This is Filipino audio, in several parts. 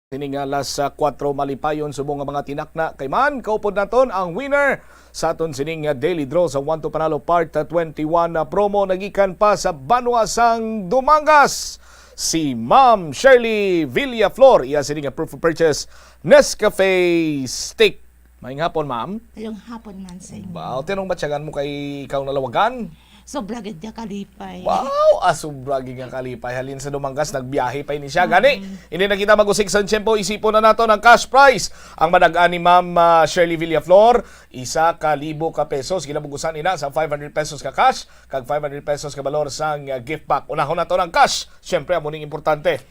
Sining alas 4 malipayon subong nga mga tinakna kay man kaupod naton ang winner sa aton sining daily draw sa 1 to Panalo Part 21 na promo nagikan pa sa Banuasang Dumangas. Si Ma'am Shirley Villaflor iya sining proof of purchase Nescafe stick. Maayong hapon, ma'am. Ayong hapon man sa inyo. Wow, tinong batyagan mo kay ikaw nalawagan? Sobra gid niya kalipay. Wow, asubragi nga kalipay. Halin sa Dumangas, nagbiyahe pa ini siya. Gani, hindi na kita mag-usik sa tiyempo. Isipon na nato ng cash prize. Ang madagaan ni Ma'am Shirley Villaflor, 1,000 pesos. Ginabugusan ina sa 500 pesos ka cash, kag 500 pesos ka balor sa gift pack. Unahon na to ng cash. Siyempre, ang muning importante.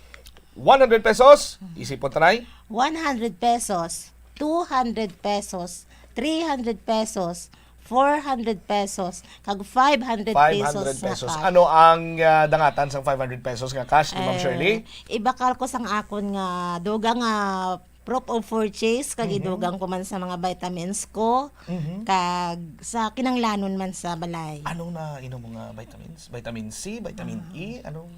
100 pesos, isipon tanay. 100 pesos, 200 pesos, 300 pesos, 400 pesos, kag 500 500 pesos. pesos. Ano ang dangatan sa 500 pesos nga cash ni Ma'am Shirley? Ibakal ko sang akon nga dugang proof of purchase kag idugang ko man sa mga vitamins ko kag sa kinanglanon man sa balay. Anong na inom mga vitamins? Vitamin C, vitamin E, anong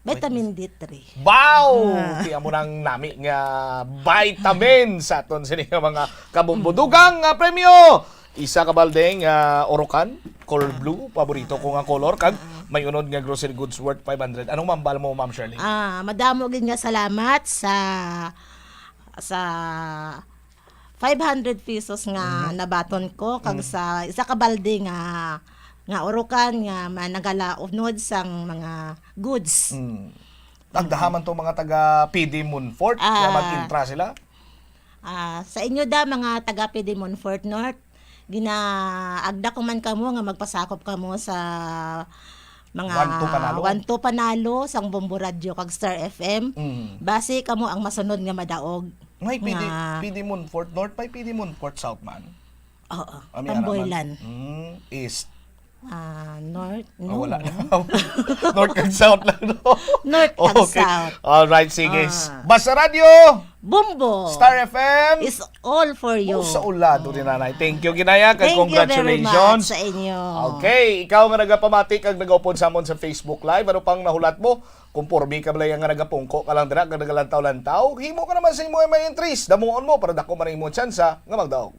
Vitamin D3. wow! Tiyan mo nang nami nga vitamin sa aton sini nga mga kabumbudugang premyo. Isa ka baldeng orokan, color blue, paborito ko nga color kag may unod nga grocery goods worth 500. Anong mambal mo, Ma'am Shirley? Madamo gid nga salamat sa 500 pesos nga nabaton ko kag sa isa ka balde nga orokan nga managala unod sang mga goods. Tagdahaman to mga taga PD Moonfort nga mag-intra sila. Sa inyo da mga taga PD Montfort North, ginaagda ko man kamo nga magpasakop kamo sa mga 1 to Panalo sang Bombo Radio kag Star FM. Base kamo ang masunod nga madaog. May PD Moonfort North, may PD Moonfort South man. Oo, Ami Tamboylan. East. North? Oh, No. wala na. North and South lang, no? North and South. Alright, sige. Basta Radio, Bumbo. Star FM, Is all for you. sa ulado ni nanay. Thank you, Ginaya. Kag Thank you very much congratulations. sa inyo. Okay, ikaw nga nagapamati kag nagaupon sa amon sa Facebook Live. Ano pang nahulat mo? Kung pormi ka balay nga nagapungko ka lang dira, kag nagalantaw-lantaw, himo ka naman sa imo may entries. Damuon mo para dako man imo tsansa nga magdaog.